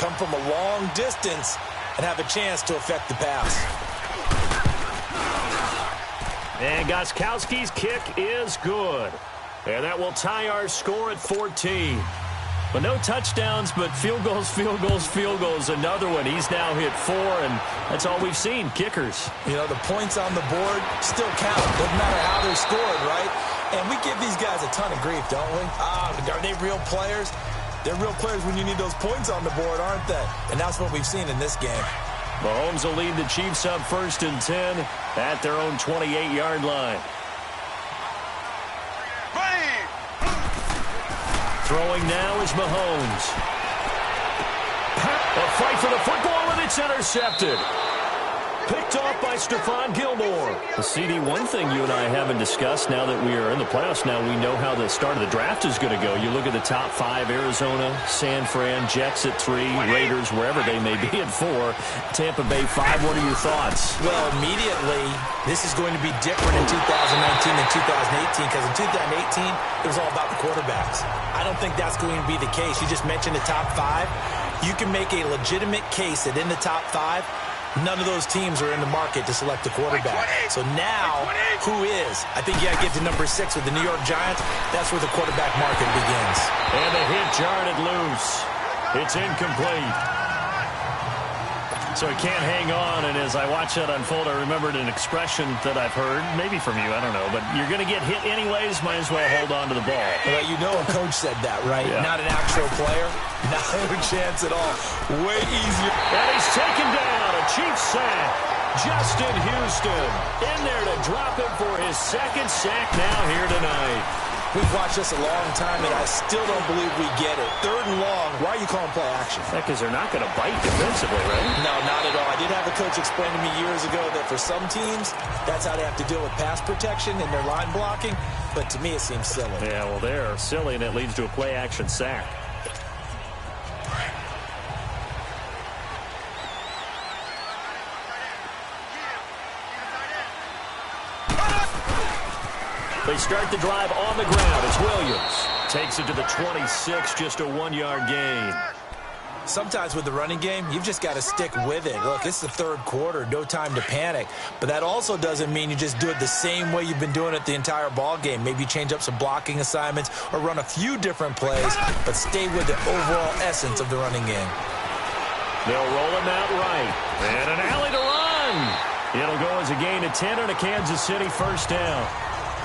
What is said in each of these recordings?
come from a long distance and have a chance to affect the pass. And Gostkowski's kick is good. And that will tie our score at 14. But no touchdowns, but field goals, field goals, field goals. Another one. He's now hit 4, and that's all we've seen, kickers. You know, the points on the board still count. Doesn't matter how they're scored, right? And we give these guys a ton of grief, don't we? Are they real players? They're real players when you need those points on the board, aren't they? And that's what we've seen in this game. Mahomes will lead the Chiefs up 1st and 10 at their own 28-yard line. Throwing now is Mahomes. A fight for the football, and it's intercepted. Picked off by Stephon Gilmore. The CD, one thing you and I haven't discussed now that we are in the playoffs, now we know how the start of the draft is going to go. You look at the top 5, Arizona, San Fran, Jets at 3, Raiders, wherever they may be at 4, Tampa Bay 5. What are your thoughts? Well, immediately, this is going to be different in 2019 than 2018 because in 2018, it was all about the quarterbacks. I don't think that's going to be the case. You just mentioned the top 5. You can make a legitimate case that in the top 5, none of those teams are in the market to select a quarterback. So now, who is? I think you got to get to number 6 with the New York Giants. That's where the quarterback market begins. And the hit jarred it loose. It's incomplete. So he can't hang on, and as I watch that unfold, I remembered an expression that I've heard, maybe from you, I don't know, but you're going to get hit anyways, might as well hold on to the ball. Well, you know a coach said that, right? Yeah. Not an actual player. Not a chance at all. Way easier. And he's taken down. A Chiefs sack. Justin Houston in there to drop him for his 2nd sack now here tonight. We've watched this a long time, and I still don't believe we get it. 3rd and long. Why are you calling play action? Because they're not going to bite defensively, right? No, not at all. I did have a coach explain to me years ago that for some teams, that's how they have to deal with pass protection and their line blocking. But to me, it seems silly. Yeah, well, they're silly, and it leads to a play action sack. They start the drive on the ground. It's Williams. Takes it to the 26, just a 1-yard gain. Sometimes with the running game, you've just got to stick with it. Look, it's the 3rd quarter, no time to panic. But that also doesn't mean you just do it the same way you've been doing it the entire ball game. Maybe change up some blocking assignments or run a few different plays, but stay with the overall essence of the running game. They'll roll him out right. And an alley to run. It'll go as a gain of 10 on a Kansas City 1st down.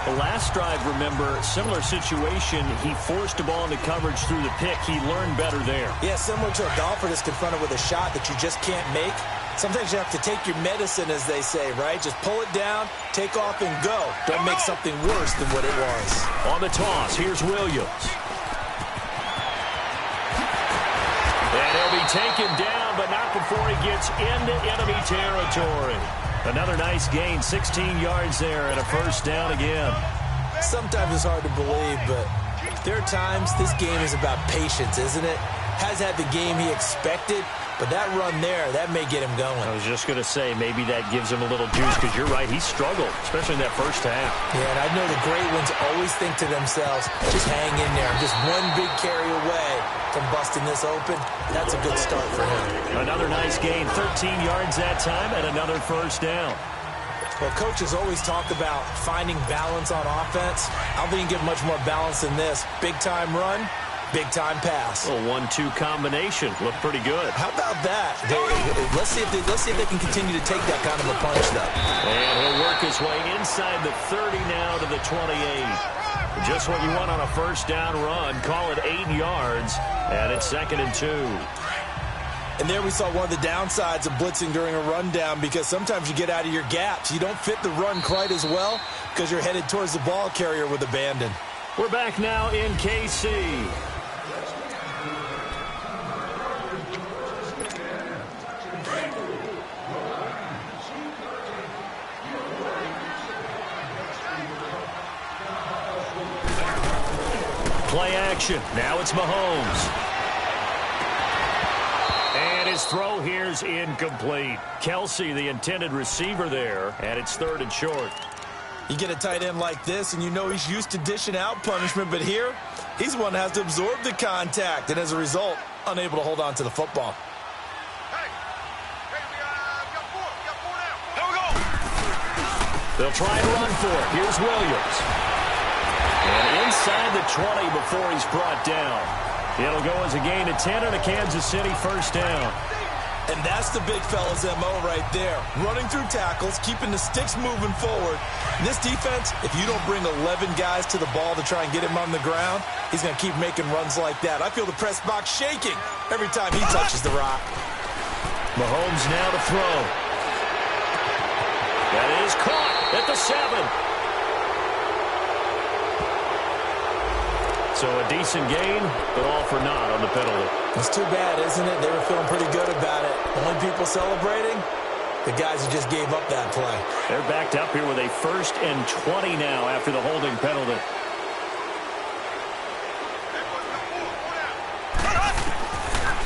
The last drive, remember, similar situation. He forced a ball into coverage through the pick. He learned better there. Yeah, similar to a golfer that's confronted with a shot that you just can't make. Sometimes you have to take your medicine, as they say, right? Just pull it down, take off, and go. Don't make something worse than what it was. On the toss, here's Williams. And he'll be taken down, but not before he gets into enemy territory. Another nice gain, 16 yards there, and a 1st down again. Sometimes it's hard to believe, but there are times this game is about patience, isn't it? Has had the game he expected, but that run there, that may get him going. I was just going to say, maybe that gives him a little juice, because you're right, he struggled, especially in that 1st half. Yeah, and I know the great ones always think to themselves, just hang in there. Just one big carry away from busting this open. That's a good start for him. Another nice gain, 13 yards that time, and another 1st down. Well, coaches always talk about finding balance on offense. I don't think you can get much more balance than this. Big-time run, big-time pass. A 1-2 combination. Looked pretty good. How about that? Let's see if they can continue to take that kind of a punch, though. And he'll work his way inside the 30 now to the 28. Just what you want on a 1st down run. Call it 8 yards, and it's 2nd and 2. And there we saw one of the downsides of blitzing during a rundown, because sometimes you get out of your gaps. You don't fit the run quite as well because you're headed towards the ball carrier with abandon. We're back now in KC. Play action. Now it's Mahomes. And his throw here's incomplete. Kelsey, the intended receiver there, and it's 3rd and short. You get a tight end like this, and you know he's used to dishing out punishment, but here, he's the one that has to absorb the contact, and as a result, unable to hold on to the football. They'll try and run for it. Here's Williams. And inside the 20 before he's brought down. It'll go as a gain of 10 and a Kansas City first down. And that's the big fella's MO right there. Running through tackles, keeping the sticks moving forward. And this defense, if you don't bring 11 guys to the ball to try and get him on the ground, he's going to keep making runs like that. I feel the press box shaking every time he touches the rock. Mahomes now to throw. That is caught at the 7. So a decent gain, but all for naught on the penalty. It's too bad, isn't it? They were feeling pretty good about it. Only people celebrating, the guys who just gave up that play. They're backed up here with a 1st and 20 now after the holding penalty.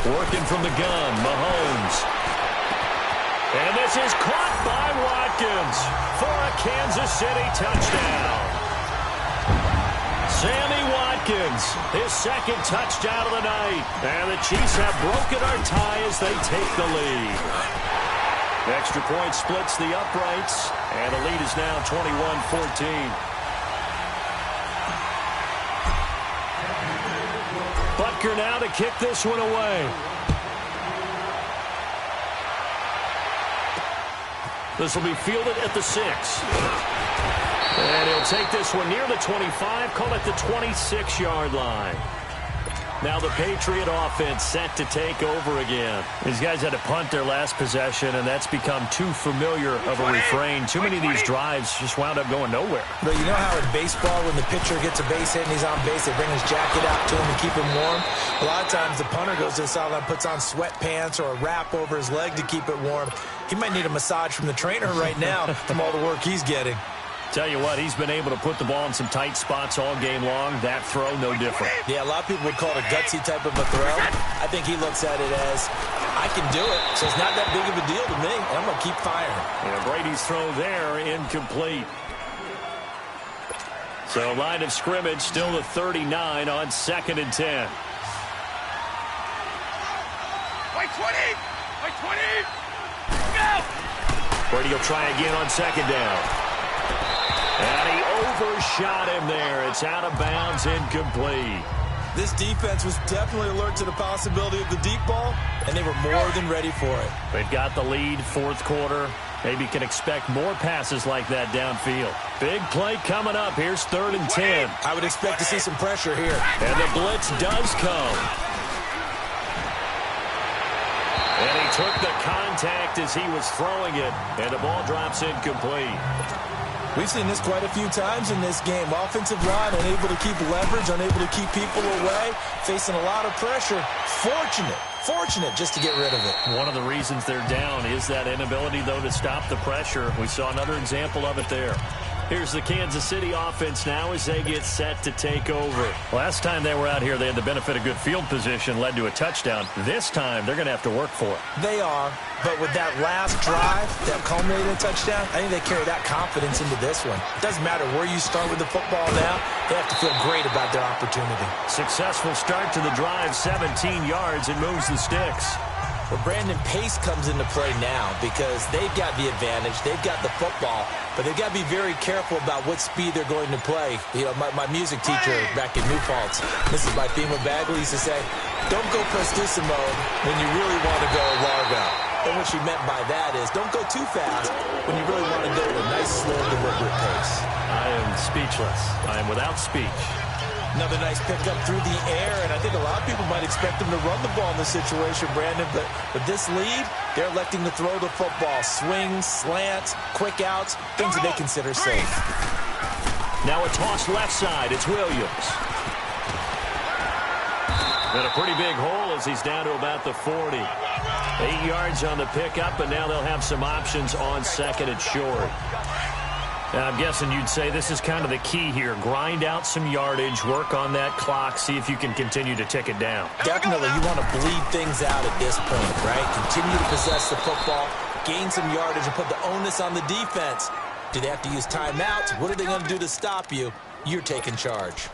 Working from the gun, Mahomes. And this is caught by Watkins for a Kansas City touchdown. Sammy Watkins, his 2nd touchdown of the night. And the Chiefs have broken our tie as they take the lead. Extra point splits the uprights, and the lead is now 21-14. Butker now to kick this one away. This will be fielded at the 6. And he'll take this one near the 25, call it the 26-yard line. Now the Patriot offense set to take over again. These guys had to punt their last possession, and that's become too familiar of a refrain. Too many of these drives just wound up going nowhere. But you know how in baseball, when the pitcher gets a base hit and he's on base, they bring his jacket out to him to keep him warm? A lot of times the punter goes to the sideline, puts on sweatpants or a wrap over his leg to keep it warm. He might need a massage from the trainer right now from all the work he's getting. Tell you what, he's been able to put the ball in some tight spots all game long. That throw, no different. Yeah, a lot of people would call it a gutsy type of a throw. I think he looks at it as, I can do it, so it's not that big of a deal to me, and I'm going to keep firing. And Brady's throw there, incomplete. So line of scrimmage still the 39 on 2nd and 10. Wait, 20! Wait, 20! Go! Brady will try again on 2nd down. And he overshot him there. It's out of bounds, incomplete. This defense was definitely alert to the possibility of the deep ball, and they were more than ready for it. They've got the lead, 4th quarter. Maybe can expect more passes like that downfield. Big play coming up. Here's 3rd and 10. I would expect to see some pressure here. And the blitz does come. And he took the contact as he was throwing it, and the ball drops incomplete. We've seen this quite a few times in this game. Offensive line unable to keep leverage, unable to keep people away, facing a lot of pressure. Fortunate just to get rid of it. One of the reasons they're down is that inability, though, to stop the pressure. We saw another example of it there. Here's the Kansas City offense now as they get set to take over. Last time they were out here, they had the benefit of good field position, led to a touchdown. This time, they're going to have to work for it. They are, but with that last drive, that culminated in a touchdown, I think they carry that confidence into this one. It doesn't matter where you start with the football now. They have to feel great about their opportunity. Successful start to the drive, 17 yards, and moves the sticks. Well, Brandon, pace comes into play now because they've got the advantage. They've got the football, but they've got to be very careful about what speed they're going to play. You know, my music teacher back in New Paltz, this is my theme of Bagley, used to say, don't go prestissimo when you really want to go largo. And what she meant by that is don't go too fast when you really want to go at a nice, slow, deliberate pace. I am speechless. I am without speech. Another nice pickup through the air, and I think a lot of people might expect them to run the ball in this situation, Brandon, but with this lead, they're electing to throw the football. Swings, slants, quick outs, things that they consider safe. Now a toss left side. It's Williams. And a pretty big hole as he's down to about the 40. 8 yards on the pickup, and now they'll have some options on 2nd and short. Now, I'm guessing you'd say this is kind of the key here. Grind out some yardage, work on that clock, see if you can continue to tick it down. Definitely, you want to bleed things out at this point, right? Continue to possess the football, gain some yardage, and put the onus on the defense. Do they have to use timeouts? What are they going to do to stop you? You're taking charge.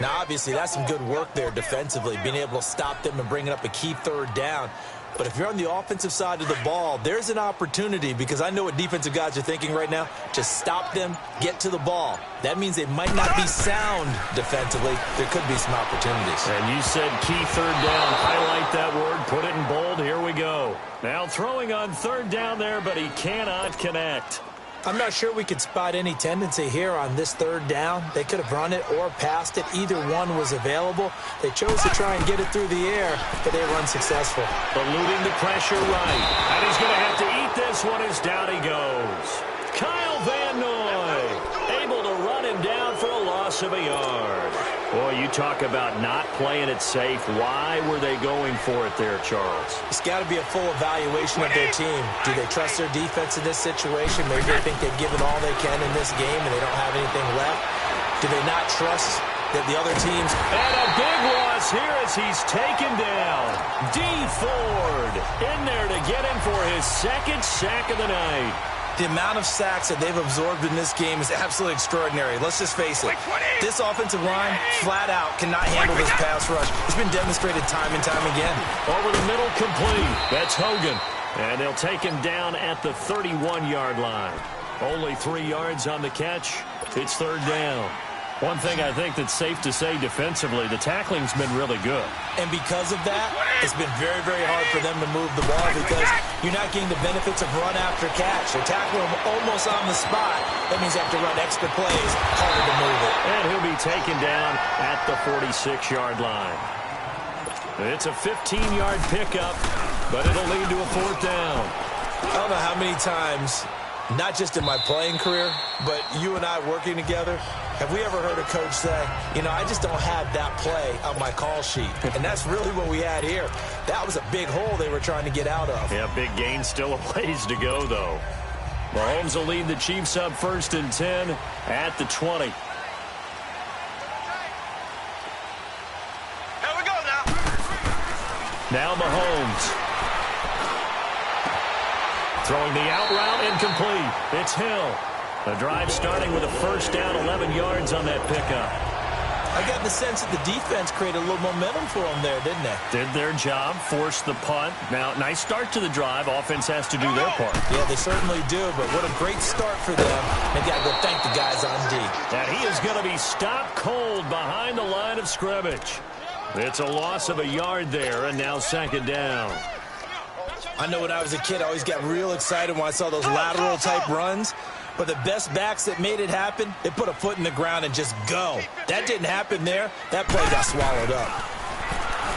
Now, obviously, that's some good work there defensively, being able to stop them and bringing up a key third down. But if you're on the offensive side of the ball, there's an opportunity, because I know what defensive guys are thinking right now. Just stop them, get to the ball. That means they might not be sound defensively. There could be some opportunities. And you said key third down. Highlight that word, put it in bold. Here we go. Now throwing on third down there, but he cannot connect. I'm not sure we could spot any tendency here on this third down. They could have run it or passed it. Either one was available. They chose to try and get it through the air, but they were unsuccessful. Eluding the pressure right. And he's going to have to eat this one as down he goes. Kyle Van Noy able to run him down for a loss of a yard. Boy, you talk about not playing it safe. Why were they going for it there, Charles? It's got to be a full evaluation of their team. Do they trust their defense in this situation? Maybe they think they've given all they can in this game and they don't have anything left. Do they not trust that the other teams... And a big loss here as he's taken down. Dee Ford in there to get him for his second sack of the night. The amount of sacks that they've absorbed in this game is absolutely extraordinary. Let's just face it. This offensive line, flat out, cannot handle this pass rush. It's been demonstrated time and time again. Over the middle, complete. That's Hogan. And they'll take him down at the 31-yard line. Only 3 yards on the catch. It's third down. One thing I think that's safe to say defensively, the tackling's been really good. And because of that, it's been very, very hard for them to move the ball because you're not getting the benefits of run after catch. They're tackling them almost on the spot. That means they have to run extra plays, harder to move it. And he'll be taken down at the 46-yard line. It's a 15-yard pickup, but it'll lead to a fourth down. I don't know how many times, not just in my playing career, but you and I working together, have we ever heard a coach say, you know, I just don't have that play on my call sheet? And that's really what we had here. That was a big hole they were trying to get out of. Yeah, big gain, still a ways to go, though. Mahomes will lead the Chiefs up 1st and 10 at the 20. Here we go now. Now Mahomes. Throwing the out route, incomplete. It's Hill. The drive starting with a first down, 11 yards on that pickup. I got the sense that the defense created a little momentum for them there, didn't they? Did their job, forced the punt. Now, nice start to the drive. Offense has to do their part. Yeah, they certainly do, but what a great start for them. They got to go thank the guys on D. And he is going to be stopped cold behind the line of scrimmage. It's a loss of a yard there, and now second down. I know when I was a kid, I always got real excited when I saw those lateral-type runs. But the best backs that made it happen, they put a foot in the ground and just go. That didn't happen there. That play got swallowed up.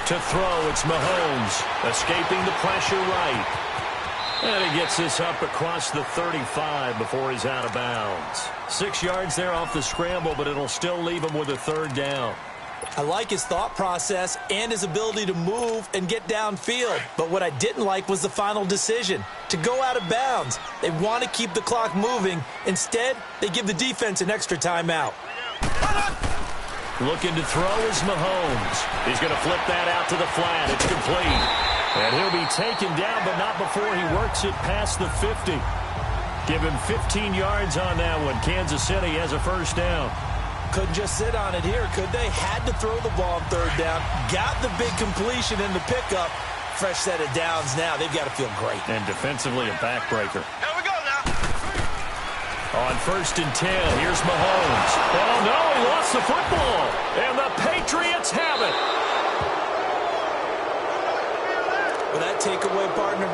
To throw, it's Mahomes, escaping the pressure right. And he gets this up across the 35 before he's out of bounds. 6 yards there off the scramble, but it'll still leave him with a third down. I like his thought process and his ability to move and get downfield. But what I didn't like was the final decision, to go out of bounds. They want to keep the clock moving. Instead, they give the defense an extra timeout. Looking to throw is Mahomes. He's going to flip that out to the flat. It's complete. And he'll be taken down, but not before he works it past the 50. Give him 15 yards on that one. Kansas City has a first down. Couldn't just sit on it here, could they? Had to throw the ball on third down. Got the big completion in the pickup. Fresh set of downs now. They've got to feel great. And defensively a backbreaker. Here we go now. On 1st and 10, here's Mahomes. Oh, no, he lost the football. And the Patriots have it. Well, that takeaway, partner,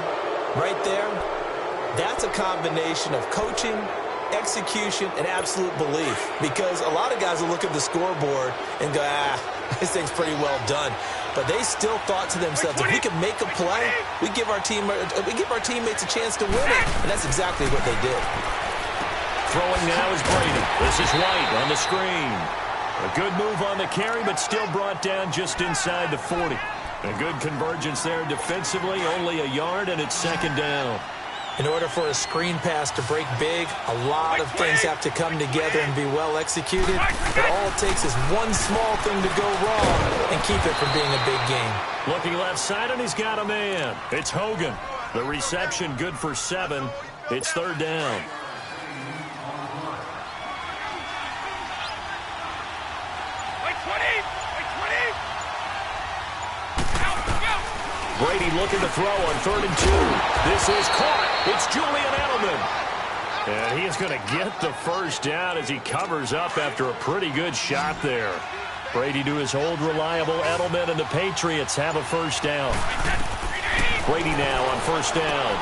right there, that's a combination of coaching, execution, and absolute belief. Because a lot of guys will look at the scoreboard and go, this thing's pretty well done. But they still thought to themselves, if we can make a play, we give our teammates a chance to win it. And that's exactly what they did. Throwing now is Brady. This is White on the screen. A good move on the carry, but still brought down just inside the 40. A good convergence there defensively, only a yard, and it's second down. In order for a screen pass to break big, a lot of things have to come together and be well executed. But all it takes is one small thing to go wrong and keep it from being a big game. Looking left side, and he's got a man. It's Hogan. The reception good for 7. It's third down. Brady looking to throw on 3rd and 2. This is caught. It's Julian Edelman. And he is going to get the first down as he covers up after a pretty good shot there. Brady to his old reliable Edelman, and the Patriots have a first down. Brady now on 1st down.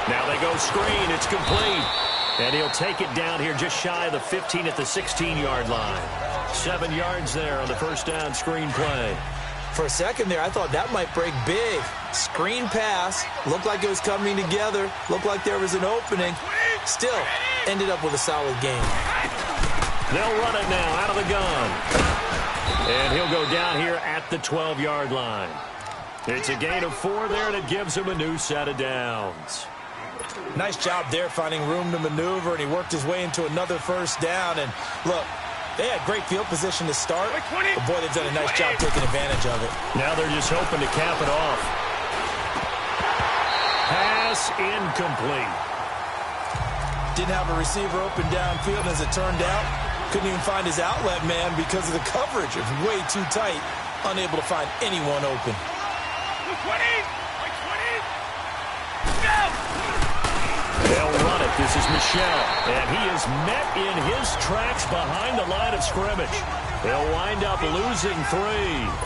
Now they go screen. It's complete. And he'll take it down here just shy of the 15 at the 16-yard line. 7 yards there on the 1st down screen play. For a second there, I thought that might break big. Screen pass. Looked like it was coming together. Looked like there was an opening. Still, ended up with a solid game. They'll run it now out of the gun. And he'll go down here at the 12-yard line. It's a gain of 4 there, and it gives him a new set of downs. Nice job there finding room to maneuver, and he worked his way into another first down. And look, they had great field position to start, but boy, they've done a nice job taking advantage of it. Now they're just hoping to cap it off. Pass incomplete. Didn't have a receiver open downfield, as it turned out. Couldn't even find his outlet man because of the coverage. It was way too tight. Unable to find anyone open. 20! They'll run it. This is Michel. And he is met in his tracks behind the line of scrimmage. They'll wind up losing 3.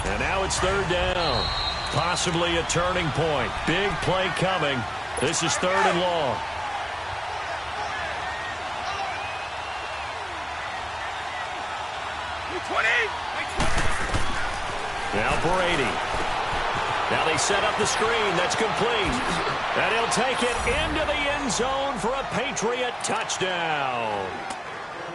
And now it's 3rd down. Possibly a turning point. Big play coming. This is 3rd and long. Now Brady. Now they set up the screen. That's complete. And he'll take it into the end zone for a Patriot touchdown.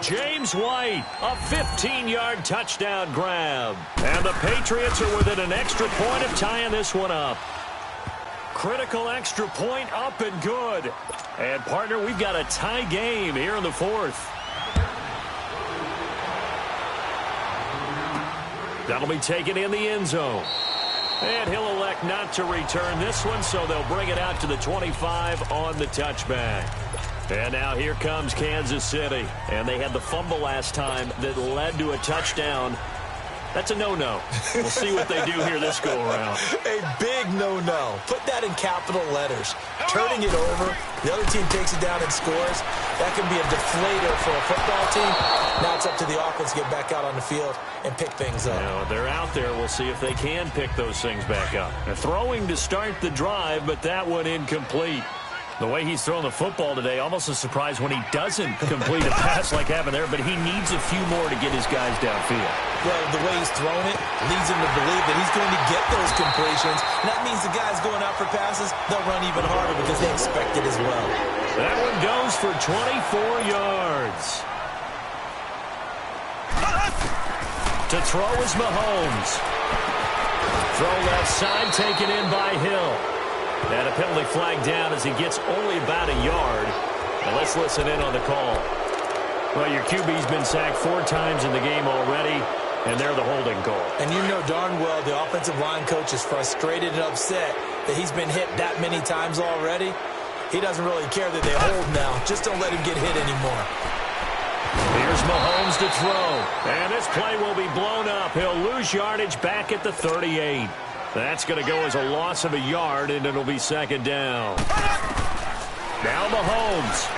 James White, a 15-yard touchdown grab. And the Patriots are within an extra point of tying this one up. Critical extra point up and good. And, partner, we've got a tie game here in the 4th. That'll be taken in the end zone. And he'll elect not to return this one, so they'll bring it out to the 25 on the touchback. And now here comes Kansas City. And they had the fumble last time that led to a touchdown. That's a no-no. We'll see what they do here this go-around. A big no-no. Put that in capital letters. Turning it over, the other team takes it down and scores. That can be a deflator for a football team. Now it's up to the offense to get back out on the field and pick things up. Now, they're out there. We'll see if they can pick those things back up. They're throwing to start the drive, but that one incomplete. The way he's thrown the football today, almost a surprise when he doesn't complete a pass like happened there, but he needs a few more to get his guys downfield. Well, the way he's thrown it leads him to believe that he's going to get those completions. And that means the guys going out for passes, they'll run even harder because they expect it as well. That one goes for 24 yards. To throw is Mahomes. Throw left side, taken in by Hill. And a penalty flag down as he gets only about a yard. And let's listen in on the call. Well, your QB's been sacked 4 times in the game already, and they're the holding call. And you know darn well the offensive line coach is frustrated and upset that he's been hit that many times already. He doesn't really care that they hold now. Just don't let him get hit anymore. Here's Mahomes to throw. And this play will be blown up. He'll lose yardage back at the 38. That's going to go as a loss of a yard, and it'll be 2nd down. Now Mahomes.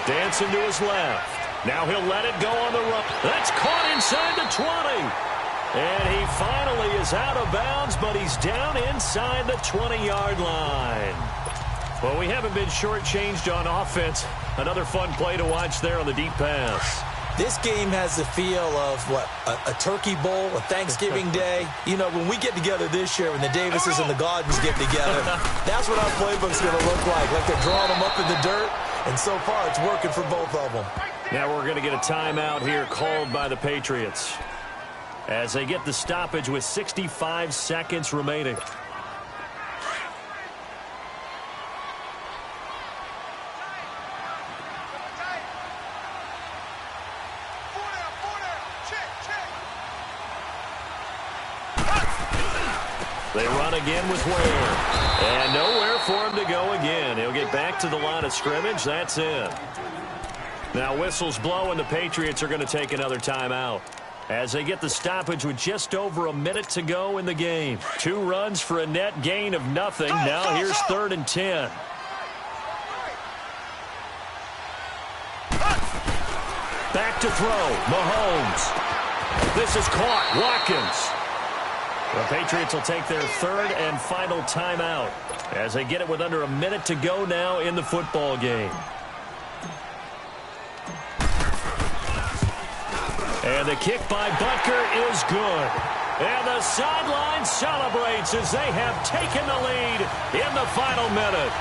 Dancing to his left. Now he'll let it go on the run. That's caught inside the 20. And he finally is out of bounds, but he's down inside the 20-yard line. Well, we haven't been shortchanged on offense. Another fun play to watch there on the deep pass. This game has the feel of, what, a turkey bowl, a Thanksgiving day. You know, when we get together this year, when the Davises and the Gaudens get together, that's what our playbook's going to look like they're drawing them up in the dirt. And so far, it's working for both of them. Now we're going to get a timeout here called by the Patriots as they get the stoppage with 65 seconds remaining. They run again with Ware. And nowhere for him to go again. He'll get back to the line of scrimmage. That's it. Now whistles blow, and the Patriots are going to take another timeout. as they get the stoppage with just over a minute to go in the game. 2 runs for a net gain of nothing. Now here's 3rd and 10. Back to throw. Mahomes. This is caught. Watkins. The Patriots will take their 3rd and final timeout as they get it with under a minute to go now in the football game. And the kick by Butker is good. And the sideline celebrates as they have taken the lead in the final minute.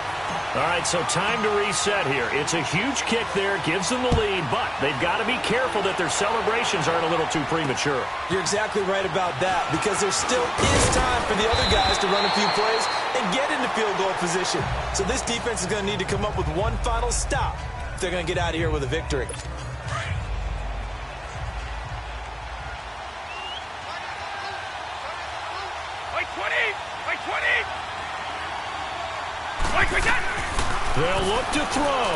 All right, so time to reset here. It's a huge kick there, gives them the lead, but they've got to be careful that their celebrations aren't a little too premature. You're exactly right about that, because there still is time for the other guys to run a few plays and get into field goal position. So this defense is going to need to come up with one final stop if they're going to get out of here with a victory. They'll look to throw.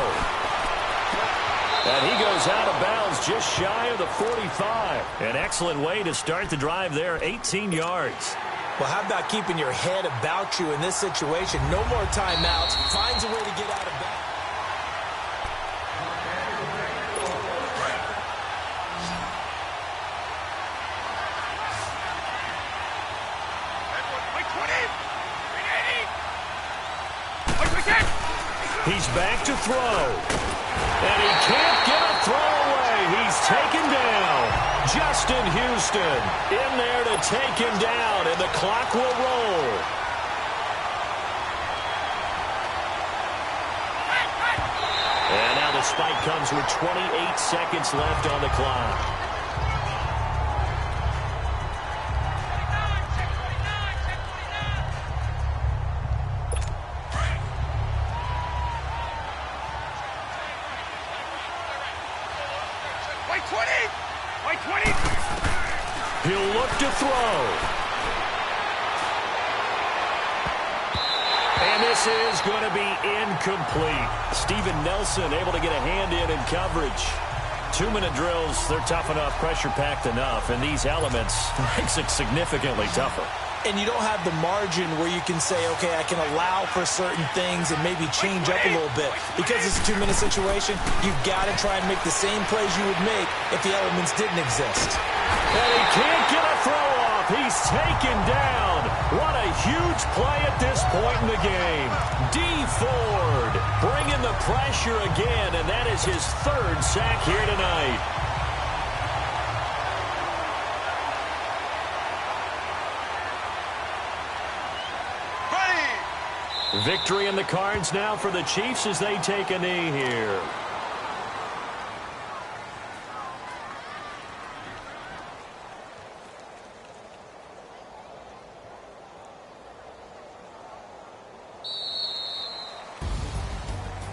And he goes out of bounds just shy of the 45. An excellent way to start the drive there, 18 yards. Well, how about keeping your head about you in this situation? No more timeouts. Finds a way to get out of bounds. He's back to throw. And he can't get a throw away. He's taken down. Justin Houston in there to take him down, and the clock will roll. And now the spike comes with 28 seconds left on the clock. He'll look to throw. And this is going to be incomplete. Steven Nelson able to get a hand in coverage. 2-minute drills, they're tough enough, pressure-packed enough. And these elements makes it significantly tougher. And you don't have the margin where you can say, okay, I can allow for certain things and maybe change up a little bit. Because it's a 2-minute situation, you've got to try and make the same plays you would make if the elements didn't exist. And he can't get a throw off. He's taken down. What a huge play at this point in the game. Dee Ford bringing the pressure again, and that is his 3rd sack here tonight. Victory in the cards now for the Chiefs as they take a knee here.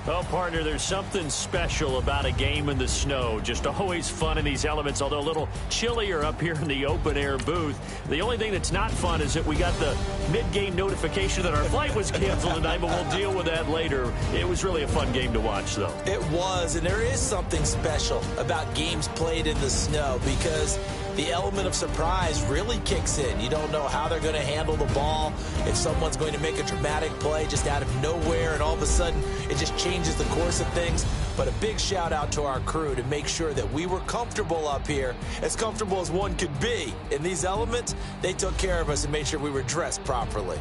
Well, partner, there's something special about a game in the snow. Just always fun in these elements, although a little chillier up here in the open-air booth. The only thing that's not fun is that we got the mid-game notification that our flight was canceled tonight, but we'll deal with that later. It was really a fun game to watch, though. It was, and there is something special about games played in the snow because the element of surprise really kicks in. You don't know how they're going to handle the ball, if someone's going to make a dramatic play just out of nowhere, and all of a sudden it just changes the course of things. But a big shout out to our crew to make sure that we were comfortable up here, as comfortable as one could be. In these elements, they took care of us and made sure we were dressed properly.